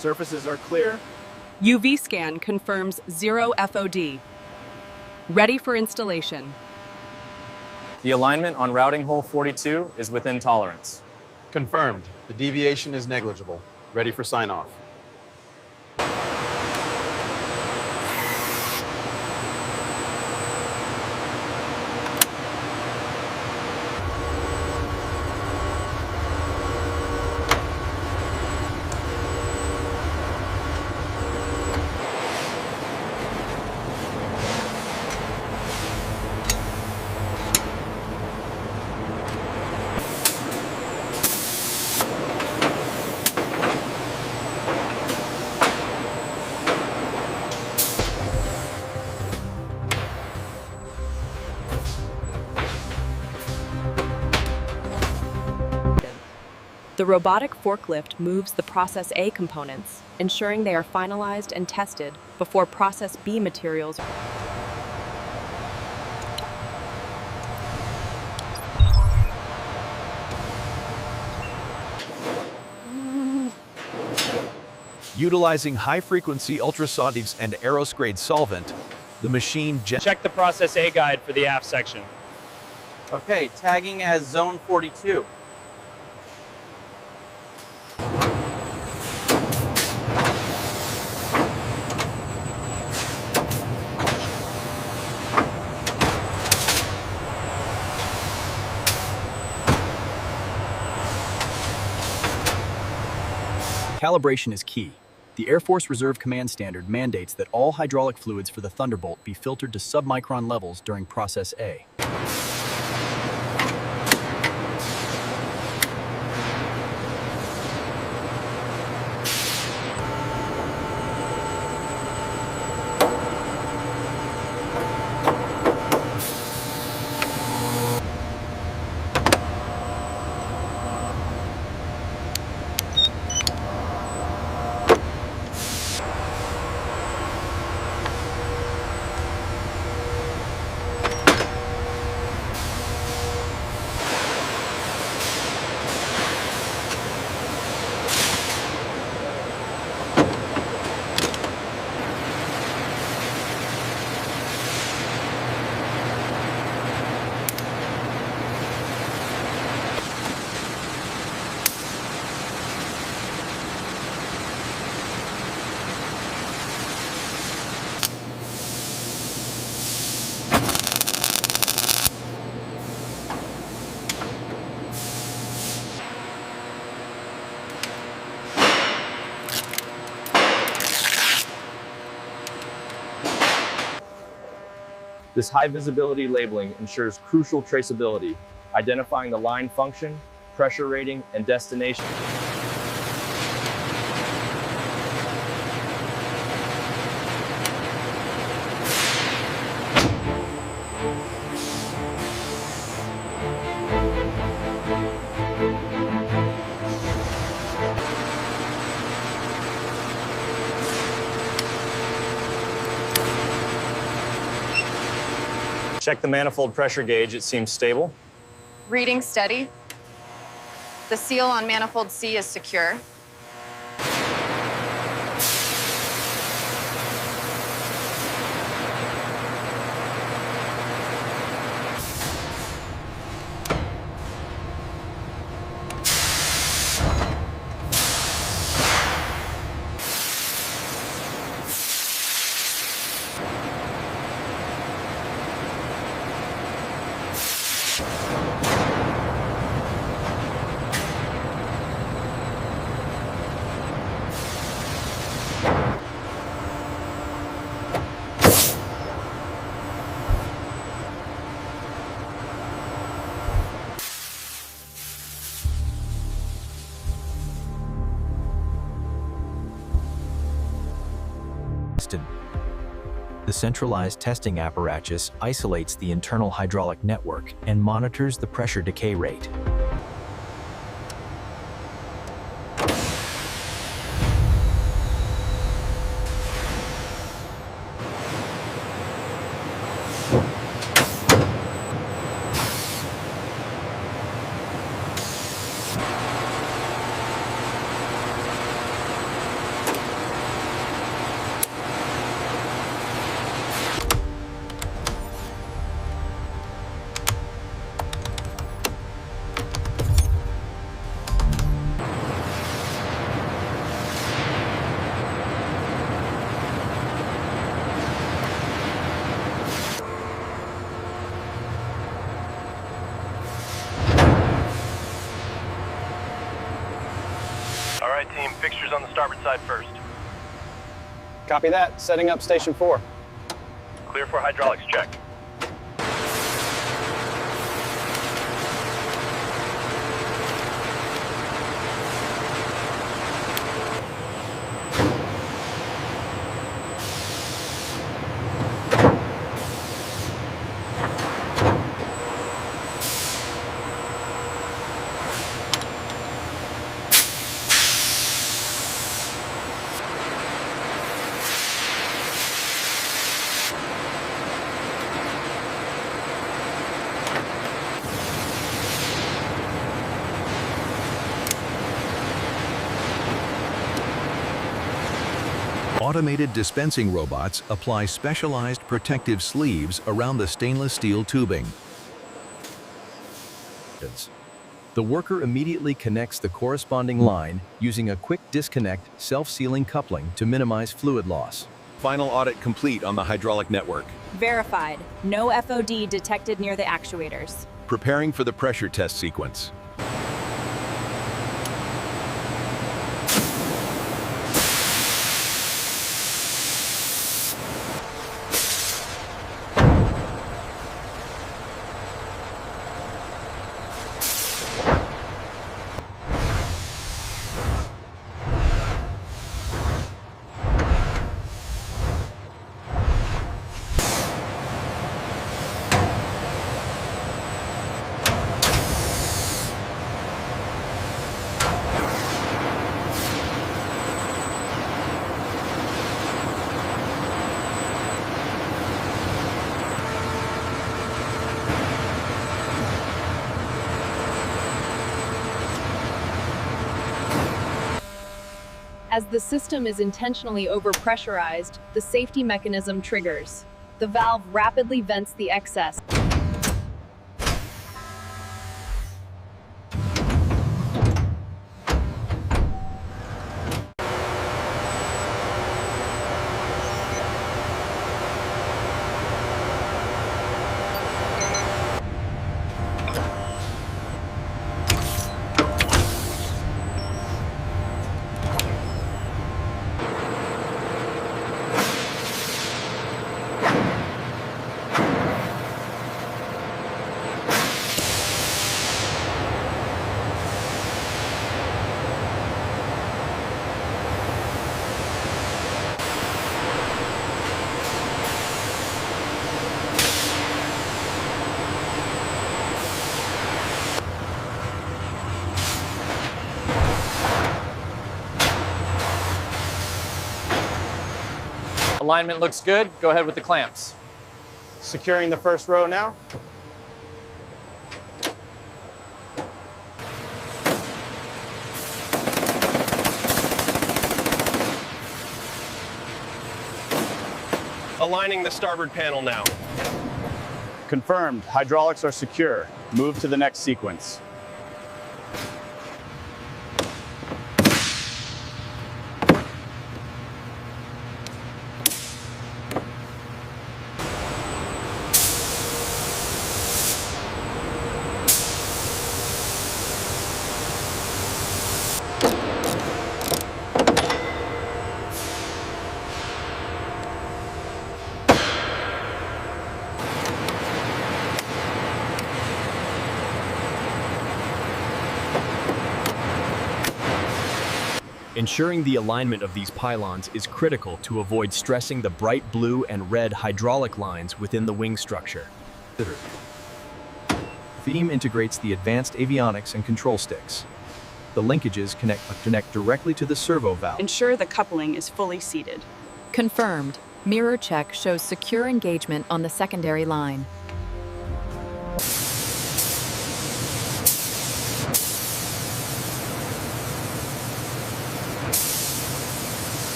Surfaces are clear. UV scan confirms 0 FOD. Ready for installation. The alignment on routing hole 42 is within tolerance. Confirmed. The deviation is negligible. Ready for sign-off. The robotic forklift moves the Process A components, ensuring they are finalized and tested before Process B materials. Utilizing high-frequency ultrasonics and aeroscrade solvent, the machine Check the Process A guide for the aft section. Okay, tagging as zone 42. Calibration is key. The Air Force Reserve Command Standard mandates that all hydraulic fluids for the Thunderbolt be filtered to submicron levels during Process A. This high visibility labeling ensures crucial traceability, identifying the line function, pressure rating, and destination. Check the manifold pressure gauge, it seems stable. Reading steady. The seal on manifold C is secure. The centralized testing apparatus isolates the internal hydraulic network and monitors the pressure decay rate. right, team. Fixtures on the starboard side first. Copy that. Setting up Station 4. Clear for hydraulics check. Automated dispensing robots apply specialized protective sleeves around the stainless steel tubing. The worker immediately connects the corresponding line using a quick disconnect self-sealing coupling to minimize fluid loss. Final audit complete on the hydraulic network. Verified. No FOD detected near the actuators. Preparing for the pressure test sequence. As the system is intentionally overpressurized, the safety mechanism triggers. The valve rapidly vents the excess. Alignment looks good. Go ahead with the clamps. Securing the first row now. Aligning the starboard panel now. Confirmed. Hydraulics are secure. Move to the next sequence. Ensuring the alignment of these pylons is critical to avoid stressing the bright blue and red hydraulic lines within the wing structure. Theme integrates the advanced avionics and control sticks. The linkages connect directly to the servo valve. Ensure the coupling is fully seated. Confirmed. Mirror check shows secure engagement on the secondary line.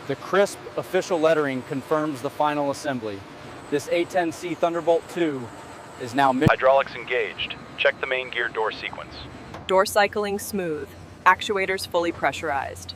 The crisp official lettering confirms the final assembly. This A-10C Thunderbolt 2 is now Hydraulics engaged. Check the main gear door sequence. Door cycling smooth. Actuators fully pressurized.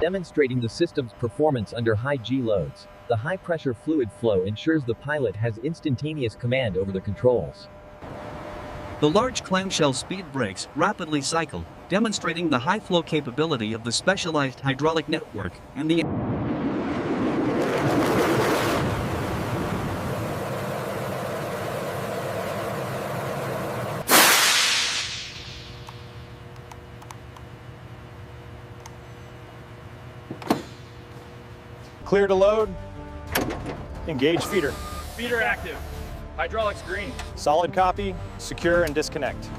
demonstrating the system's performance under high G loads. The high-pressure fluid flow ensures the pilot has instantaneous command over the controls. The large clamshell speed brakes rapidly cycle, demonstrating the high flow capability of the specialized hydraulic network and the Clear to load. Engage feeder. Feeder active. Hydraulics green. Solid copy. Secure and disconnect.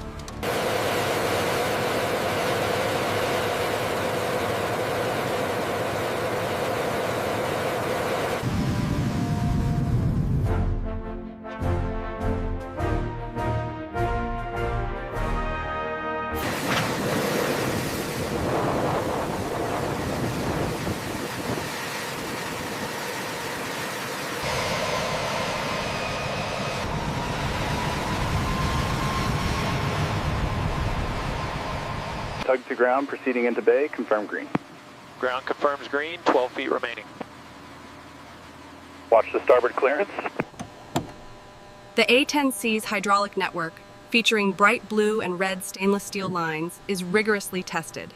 Tug to ground, proceeding into bay, confirm green. Ground confirms green, 12 feet remaining. Watch the starboard clearance. The A-10C's hydraulic network, featuring bright blue and red stainless steel lines, is rigorously tested.